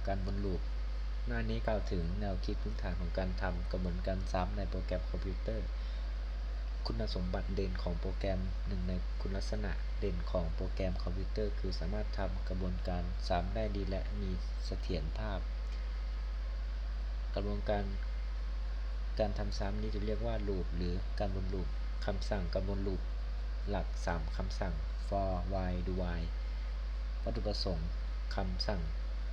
การวนลูปหน้านี้กล่าวถึงแนวคิดพื้นฐานของการทำกระบวนการซ้ำในโปรแกรมคอมพิวเตอร์คุณสมบัติเด่นของโปรแกรมหนึ่งในคุณลักษณะเด่นของโปรแกรมคอมพิวเตอร์คือสามารถทำกระบวนการซ้ำได้ดีและมีเสถียรภาพกระบวนการทำซ้ำนี้จะเรียกว่าลูปหรือการวนลูปคำสั่งการวนลูปหลัก3คำสั่ง for while do while วัตถุประสงค์คำสั่ง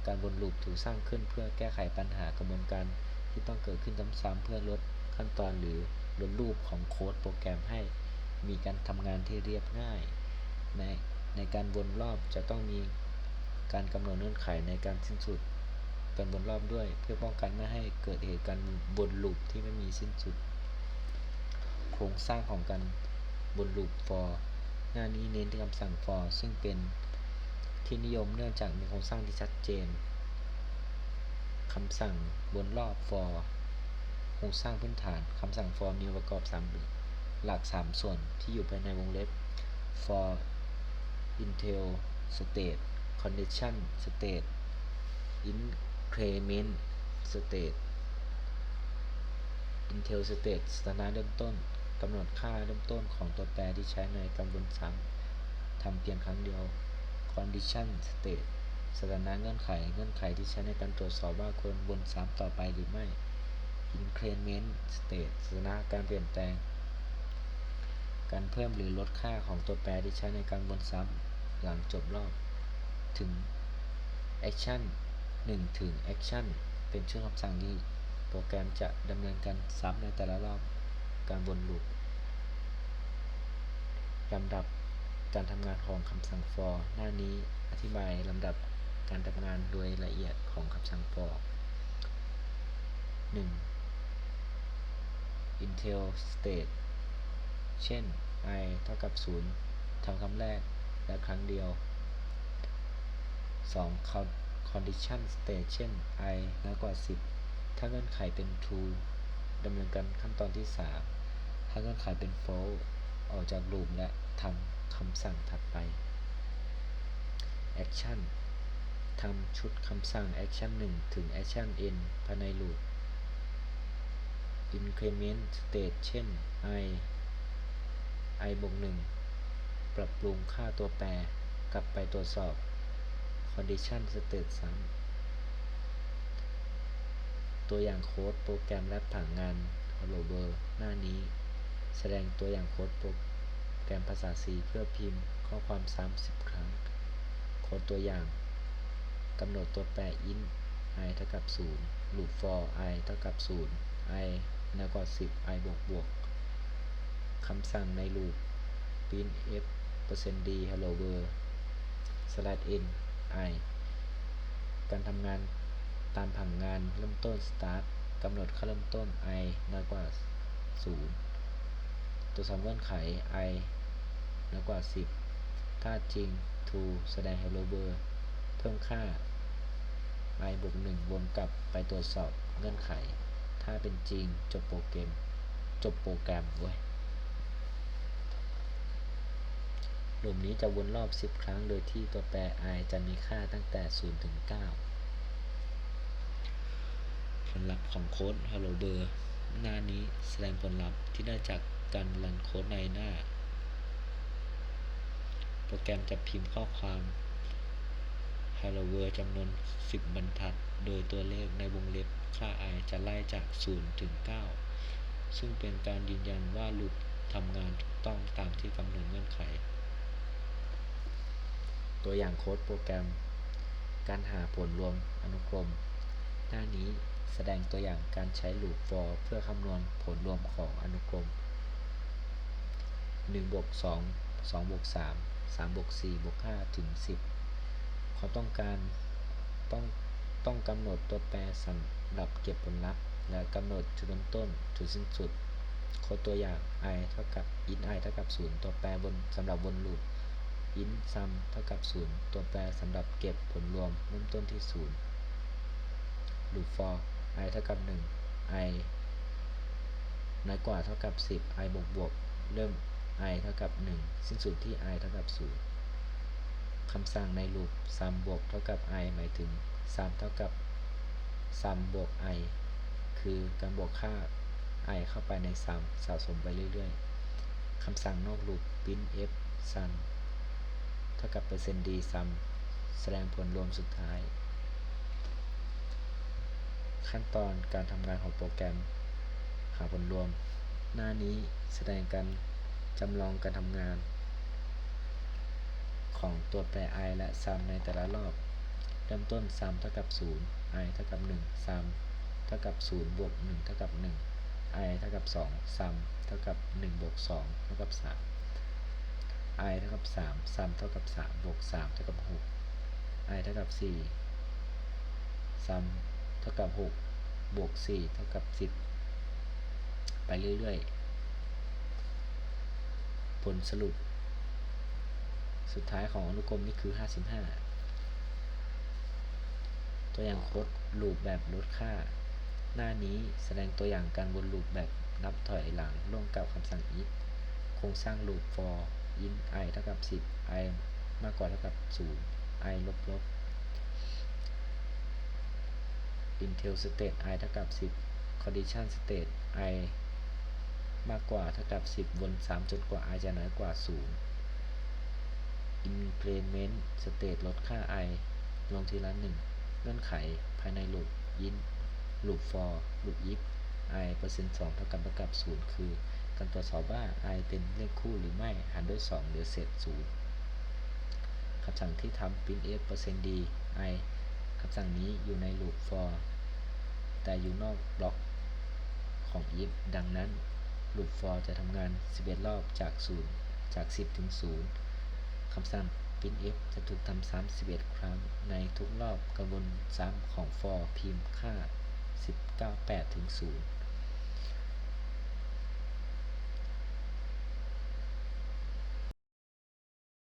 การวนลูปถูกสร้างขึ้นเพื่อแก้ไขปัญหากระบวนการที่ต้องเกิดขึ้นซ้ำๆเพื่อลดขั้นตอนหรือลดรูปของโค้ดโปรแกรมให้มีการทำงานที่เรียบง่ายในการวนรอบจะต้องมีการกำหนดเงื่อนไขในการสิ้นสุดการวนรอบด้วยเพื่อป้องกันไม่ให้เกิดเหตุการณ์วนลูปที่ไม่มีสิ้นสุดโครงสร้างของการวนลูป for หน้านี้เน้นที่คำสั่ง for ซึ่งเป็นที่นิยมเนื่องจากมีโครงสร้างที่ชัดเจนคำสั่งวนรอบ for โครงสร้างพื้นฐานคำสั่ง for มีองค์ประกอบหลัก3ส่วนที่อยู่ภายในวงเล็บ for intel state condition state increment state intel state สถานะเริ่มต้นกำหนดค่าเริ่มต้นของตัวแปรที่ใช้ในการวนซ้ำทำเพียงครั้งเดียว condition state สถานะเงื่อนไขที่ใช้ในการตรวจสอบว่าควรวนซ้ำต่อไปหรือไม่ increment state สถานะการเปลี่ยนแปลงการเพิ่มหรือลดค่าของตัวแปรที่ใช้ในการวนซ้ำหลังจบรอบถึง action 1 ถึง action เป็นชื่อคำสั่งที่โปรแกรมจะดำเนินการซ้ำในแต่ละรอบการวนลูปลำดับการทำงานของคำสั่ง for หน้านี้อธิบายลำดับการทำงานโดยละเอียดของคำสั่ง for 1. intel state เช่น i เท่ากับ0ทำคำแรกและครั้งเดียว 2. condition state เช่น i น้อยกว่า10ถ้าเงื่อนไขเป็น true ดำเนินการขั้นตอนที่ 3ถ้าเงื่อนไขเป็น false ออกจากลูปและทำคำสั่งถัดไป action ทำชุดคำสั่ง action 1 ถึง action n ภายในลูป increment state เช่น i บวก1ปรับปรุงค่าตัวแปรกลับไปตรวจสอบ condition state ซ้ำตัวอย่างโค้ดโปรแกรมและผังงาน Hello World หน้านี้แสดงตัวอย่างโค้ดโปรแกรมภาษา C เพื่อพิมพ์ข้อความซ้ำ10 ครั้งโค้ดตัวอย่างกำหนดตัวแปร int i เท่ากับ0 loop for i เท่ากับ0 i น้อยกว่า10 i บวกคำสั่งในลูป printf %d hello world /n i การทำงานตามผังงานเริ่มต้น start กำหนดค่าเริ่มต้น i น้อยกว่า0ตัวสำเงื่อนไข i น้อยกว่า10ถ้าจริง true แสดง hello world เพิ่มค่า i บวก1วนกลับไปตรวจสอบเงื่อนไขถ้าเป็นจริงจบโปรแกรมลูปนี้จะวนรอบ10 ครั้งโดยที่ตัวแปร i จะมีค่าตั้งแต่0 ถึง 9ผลลัพธ์ของโค้ด Hello World หน้านี้แสดงผลลัพธ์ที่ได้จากการรันโค้ดในหน้าโปรแกรมจะพิมพ์ข้อความ Hello World จำนวน10 บรรทัดโดยตัวเลขในวงเล็บค่า i จะไล่จาก0 ถึง 9ซึ่งเป็นการยืนยันว่าลูปทำงานถูกต้องตามที่กำหนดเงื่อนไขตัวอย่างโค้ดโปรแกรมการหาผลรวมอนุกรมหน้านี้แสดงตัวอย่างการใช้ลูป for เพื่อคำนวณผลรวมของอนุกรม1 บวก 2 2 บวก 3 3 บวก 4 บวก 5 ถึง 10เขาต้องกำหนดตัวแปรสำหรับเก็บผลลัพธ์และกำหนดจุดเริ่มต้นจุดสิ้นสุดโค้ดตัวอย่าง i เท่ากับ int i เท่ากับ0ตัวแปรสำหรับวนลูป int sum เท่ากับ0ตัวแปรสำหรับเก็บผลรวมเริ่มต้นที่0 loop for i เท่ากับ1 i น้อยกว่าเท่ากับ10 i บวกเริ่ม i เท่ากับ1สิ้นสุดที่ i เท่ากับ0คำสั่งในลูป sum บวกเท่ากับ i หมายถึง sum เท่ากับ sum บวก i คือการบวกค่า i เข้าไปใน sum สะสมไปเรื่อยๆคำสั่งนอกลูป printf sum เท่ากับ %d sum แสดงผลรวมสุดท้าย ขั้นตอนการทำงานของโปรแกรมหาผลรวม หน้านี้แสดงการจำลองการทำงานของตัวแปร i และ sum ในแต่ละรอบ เริ่มต้น sum เท่ากับ 0 i เท่ากับ 1 sum เท่ากับ 0 บวก 1 เท่ากับ 1 i เท่ากับ 2 sum เท่ากับ 1 บวก 2 เท่ากับ 3 i เท่ากับ 3 sum เท่ากับ 3 บวก 3 เท่ากับ 6 i เท่ากับ 4 sum เท่ากับ 6 บวก 4 เท่ากับ 10 ไปเรื่อยๆ ผลสรุปสุดท้ายของอนุกรมนี่คือ 55 ตัวอย่างโค้ดลูปแบบลดค่า หน้านี้แสดงตัวอย่างการวนลูปแบบนับถอยหลังร่วมกับคำสั่ง if โครงสร้างลูป for int i เท่ากับ 10 i มากกว่าเท่ากับ 0 i ลบ until state i เท่ากับ 10 condition state i มากกว่าเท่ากับ 10 วนซ้ำจนกว่า i จะน้อยกว่า 0 increment state ลดค่า i ลงทีละ 1 เงื่อนไขภายในลูป int ลูป for ลูป if i %2 เท่ากับ 0 คือการตรวจสอบว่า i เป็นเลขคู่หรือไม่หารด้วย 2 หรือเศษ 0 คำสั่งที่ทำ printf %d i คำสั่งนี้อยู่ในลูป for แต่อยู่นอกบล็อกของ if ดังนั้นลูป for จะทำงาน 11 รอบจาก 10 ถึง 0 คำสั่ง printf จะถูกทำซ้ำ 11 ครั้งในทุกรอบกระบวนซ้ำของ for พิมพ์ค่า 198 ถึง 0